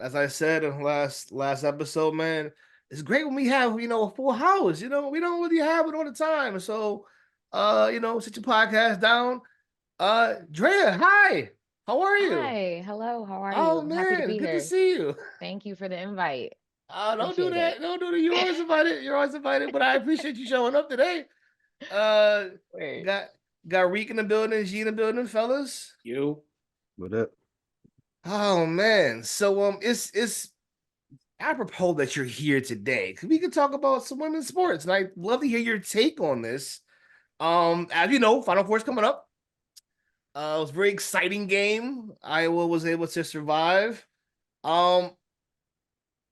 as I said in last episode, man, it's great when we have a full house. We don't really have it all the time. So, sit your podcast down. Drea, hi, how are you? Hi, hello, how are Oh you? Happy to man, be good to here. see you. Thank you for the invite. Don't do Appreciate it. that. Don't do that. You're always invited. You're always invited. But I appreciate you showing up today. Uh, Word. got got Reek in the building, G in the building, fellas. You. What up? Oh man, so it's apropos that you're here today because we can talk about some women's sports, and I'd love to hear your take on this. As you know, Final Four is coming up. It was a very exciting game. Iowa was able to survive. Um,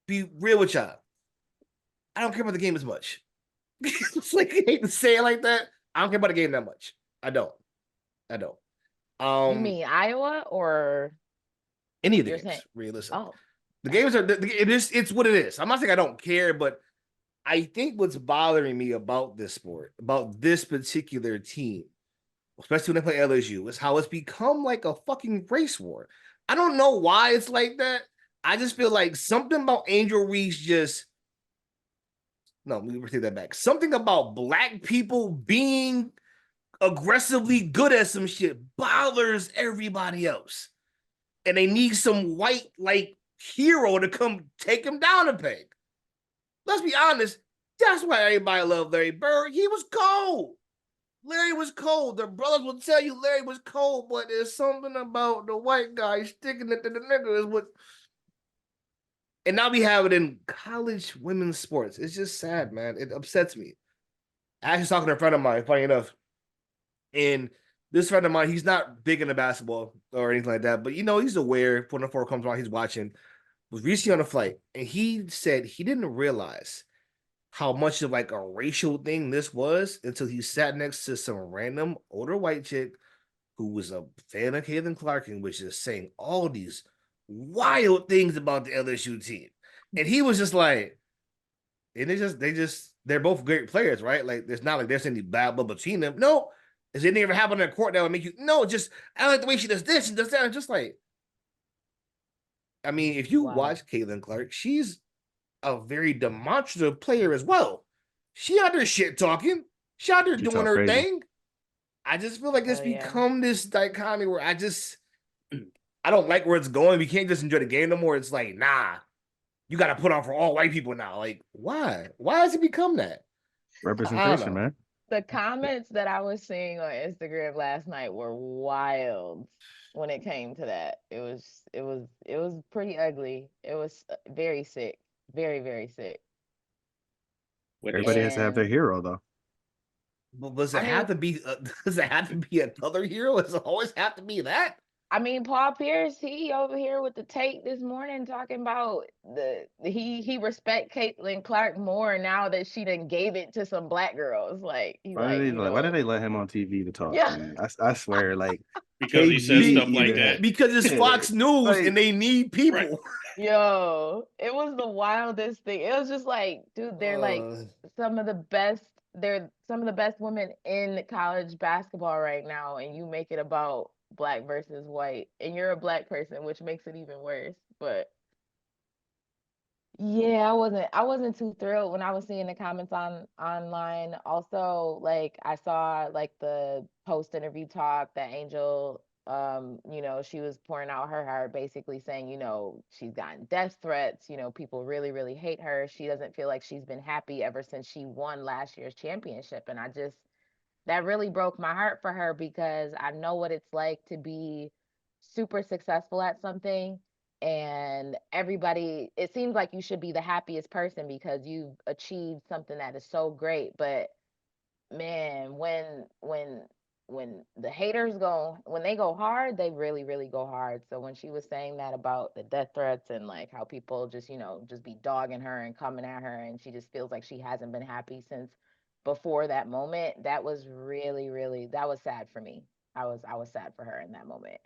be real with y'all. I don't care about the game as much. It's like I hate to say it like that. I don't care about the game that much. I don't. I don't. You Um, mean Iowa or any of the you're saying, games, really. Listen, oh, the games are. It's what it is. I'm not saying I don't care, but I think what's bothering me about this sport, about this particular team, especially when they play LSU, is how it's become like a fucking race war. I don't know why it's like that. I just feel like something about Angel Reese just no, let me take that back. Something about black people being aggressively good at some shit bothers everybody else. And they need some white like hero to come take him down a peg. Let's be honest, that's why everybody loved Larry Bird. He was cold. Larry was cold. The brothers will tell you Larry was cold, but there's something about the white guy sticking it to the nigga is what. And now we have it in college women's sports. It's just sad, man. It upsets me. I actually was talking to a friend of mine, funny enough, and this friend of mine, he's not big into basketball or anything like that, but he's aware. When the four comes on, he's watching. Was recently on a flight, and he said he didn't realize how much of like a racial thing this was until he sat next to some random older white chick who was a fan of Caitlin Clark and was just saying all these wild things about the LSU team. And he was just like, and they're both great players, right? Like there's not like there's any bad blood between them. No, is anything ever happen on the court that would make you no, just I like the way she does this and does that. And just like, I mean, if you wow. watch Caitlin Clark, she's a very demonstrative player as well. She out there shit talking. She out there She doing talk her crazy. thing. I just feel like it's Oh yeah. become this dichotomy where I don't like where it's going. We can't just enjoy the game no more. It's like, nah, you got to put on for all white people now. Like, why? Why has it become that? I don't Representation, know. man. The comments that I was seeing on Instagram last night were wild when it came to that. It was pretty ugly. It was very sick. Very, very sick. What they Everybody say. has to have their And hero, though. But does it I have mean, to be? Does it have to be another hero? Does it always have to be that? Paul Pierce, he over here with the take this morning talking about he respect Caitlin Clark more now that she done gave it to some black girls. Like he's like, Why did they let him on TV to talk, yeah, man? I swear, like Because he says KG stuff like even that. Because it's Fox News and like they need Right. people. yo, it was the wildest thing. It was just like, dude, they're like Uh, some of the best. They're some of the best women in college basketball right now, and you make it about black versus white, and you're a black person, which makes it even worse. But yeah, I wasn't too thrilled when I was seeing the comments online. Also, like I saw like the post interview talk that Angel she was pouring out her heart, basically saying, she's gotten death threats, people really, really hate her. She doesn't feel like she's been happy ever since she won last year's championship. And that really broke my heart for her because I know what it's like to be super successful at something, and everybody, it seems like you should be the happiest person because you've achieved something that is so great. But man, when the haters go, when they go hard, they really, really go hard. So when she was saying that about the death threats and like how people just, just be dogging her and coming at her, and she just feels like she hasn't been happy since before that moment, that was really, really, that was sad for me. I was sad for her in that moment.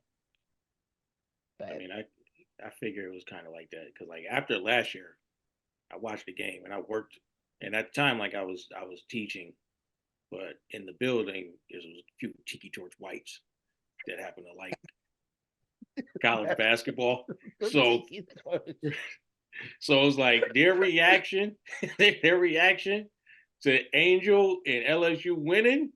I But mean, I figure it was kind of like that because like after last year, I watched the game and I worked, and at the time like I was teaching, but in the building there was a few tiki torch whites that happened to like college basketball. The So tiki torch. so it's like their reaction, their reaction to Angel and LSU winning.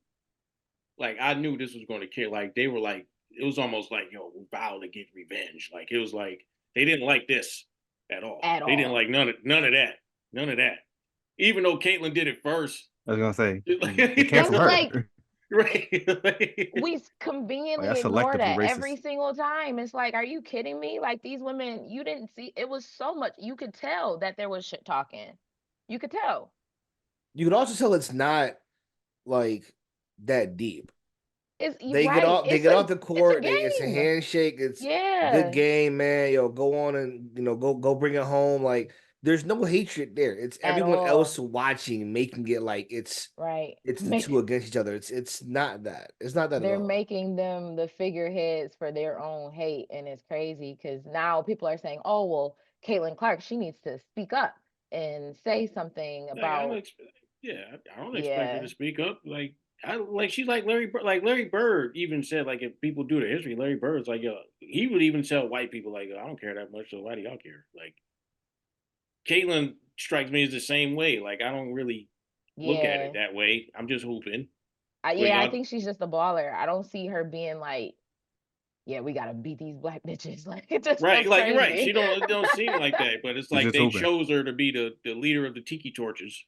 Like I knew this was going to kill. Like they were like, it was almost like, yo, we vow to get revenge. Like it was like they didn't like this at all. At They didn't all. like none of that. Even though Caitlyn did it first, I was gonna say they like, That's cancel her. like right? we conveniently that's ignore selectively that racist. every single time. It's like, are you kidding me? Like these women, you didn't see it was so much. You could tell that there was shit talking. You could tell. You can also tell it's not like that deep. It's They get right. off. They get off the It's a court. It's a game. handshake. It's good Yeah. game, man. Yo, go on and go bring it home. Like there's no hatred there. It's At everyone else all. watching, making it like it's Right. the two against each other. It's not that. It's not that at They're all. making them the figureheads for their own hate, and it's crazy because now people are saying, "Oh, well, Caitlin Clark, she needs to speak up and say something Like I don't about." I don't expect her Yeah. to speak up. Like she's like Larry Bird. Like Larry Bird even said, like if people do the history, Larry Bird's like, yo, he would even tell white people like, I don't care that much, so why do y'all care? Like Caitlyn strikes me as the same way. Like I don't really look at it Yeah. that way. I'm just hooping. But Yeah, I y'all think she's just a baller. I don't see her being like, "Yeah, we gotta beat these black bitches." Like it just right, feels like you're right. She crazy. don't seem like that, but it's She's like just they hooping. chose her to be the leader of the tiki torches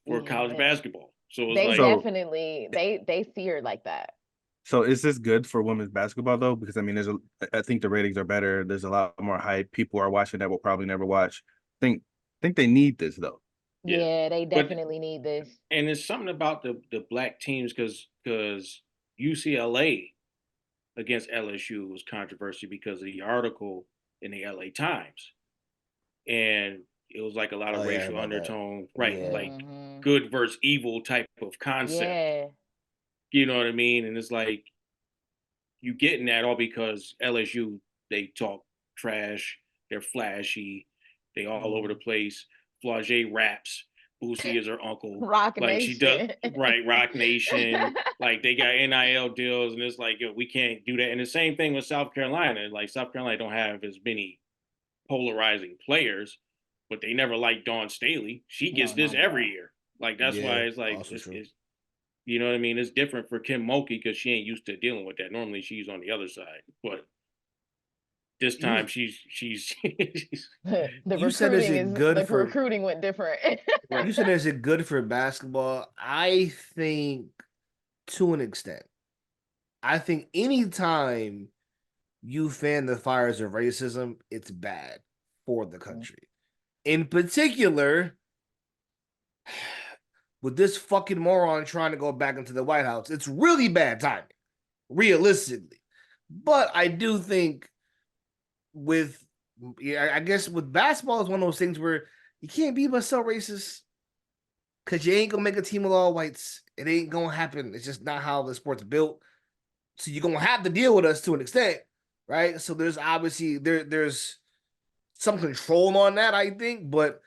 for college Yeah. basketball. So it's They like So definitely they see her like that. so is this good for women's basketball though? Because I mean, I think the ratings are better. There's a lot more hype. People are watching that will probably never watch. Think they need this though. yeah. Yeah, they But definitely need this. and it's something about the black teams because UCLA against LSU was controversy because of the article in the LA Times, and it was like a lot Oh of yeah, I heard racial about that. undertone, right? Yeah. Like Hmm. good versus evil type of concept. Yeah. You know what I mean? And it's like you getting that all because LSU they talk trash, they're flashy, they all over the Mhm. place. Flau'jae raps. Boosie is her uncle. Rock Like she does Nation. right, Rock Nation. Like they got NIL deals, and it's like, yo, we can't do that. And the same thing with South Carolina. Like South Carolina don't have as many polarizing players, but they never liked Dawn Staley. She gets No, this not at every all. year. Like that's why Yeah. it's like Also true. it's you know what I mean? It's different for Kim Mulkey because she ain't used to dealing with that. Normally she's on the other side. But this You time she's The you said is recruiting it is good the for recruiting went different. you right. said is it good for basketball? I think to an extent. I think anytime you fan the fires of racism, it's bad for the country. In particular, with this fucking moron trying to go back into the White House, it's really bad timing, realistically. But I do think with, yeah, I guess with basketball is one of those things where you can't be but so racist because you ain't gonna make a team with all whites. It ain't gonna happen. It's just not how the sport's built. So you're gonna have to deal with us to an extent, right? So there's obviously there's some control on that, I think, but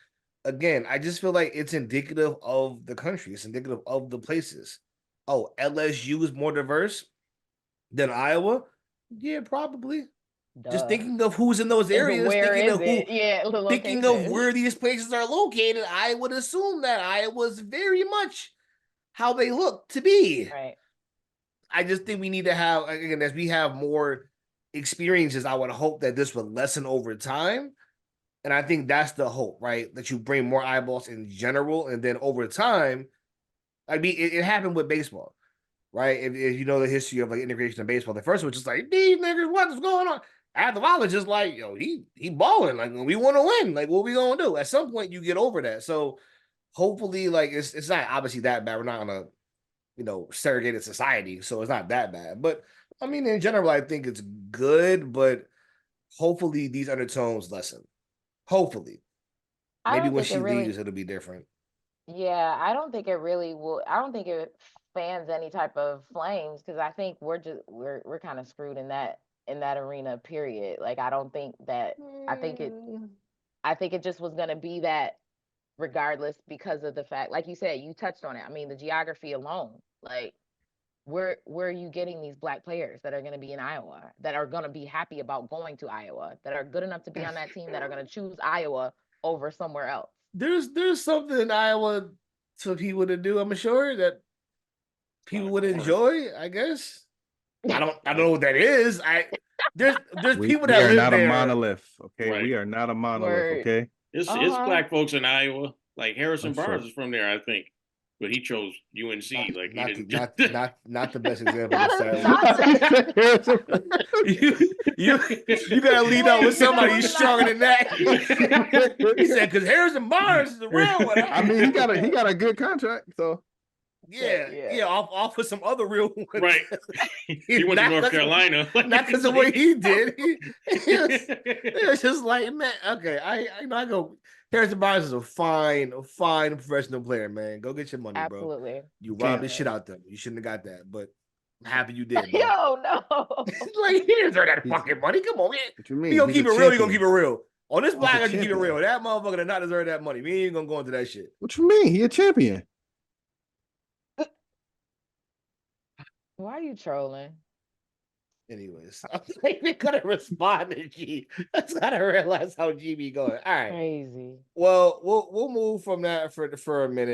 again, I just feel like it's indicative of the country. It's indicative of the places. Oh, LSU is more diverse than Iowa? Yeah, probably. Just Duh. thinking of who's in those But areas, where is it? Yeah, the thinking of location. where these places are located, I would assume that Iowa's very much how they look to be. Right. I just think we need to have, again, as we have more experiences, I would hope that this would lessen over time. And I think that's the hope, right? That you bring more eyeballs in general. And then over time, I mean, it happened with baseball, right? If you know the history of like integration of baseball, the first one was just like, these niggas, what's going on? After a while, it's just like, yo, he balling. Like, we want to win. Like, what we gonna do? At some point, you get over that. So hopefully, like, it's not obviously that bad. We're not on a segregated society, so it's not that bad. But I mean, in general, I think it's good, but hopefully these undertones lessen. Hopefully, I maybe don't when think it she really leaves, it'll be different. Yeah, I don't think it really will. I don't think it fans any type of flames because I think we're kind of screwed in that arena, period. Like I don't think that I think it I think it just was gonna be that regardless because of the fact, like you said, you touched on it. I mean, the geography alone. Like where are you getting these black players that are going to be in Iowa, that are going to be happy about going to Iowa, that are good enough to be on that team, that are going to choose Iowa over somewhere else? There's something in Iowa for people to do, I'm sure, that people would enjoy, I guess. I don't know what that is. There's people we that are live not there. a monolith, okay? Right. We are not a monolith, Word. okay? It's Uh-huh. black folks in Iowa. Like Harrison That's Barnes true. is from there, I think, but he chose UNC. Like he didn't. Not the best example to start Not with. you gotta lead out with Wait, you somebody gotta stronger than that. He said, because Harrison Barnes is a real one. I mean, he got a good contract, so Yeah, off of some other real ones. Right. He went to North Carolina. Not because of what he did. It was just like, man, okay, I go. Harrison Barnes is a fine professional player, man. Go get your money, bro. Absolutely. You robbed the shit out them. You shouldn't have got that, but I'm happy you did, bro. Yo, no. Like, he didn't deserve that fucking money. Come on, man. what you mean? You gonna He's keep a it real, you gonna champion. keep it real. On this block, a I can keep it champion. real. That motherfucker did not deserve that money. We ain't gonna go into that shit. What you mean? He a champion. Why are you trolling? Anyways, I'm like, they could have responded, G. I just gotta realize how G be going. All right. Crazy. Well, we'll move from that for a minute.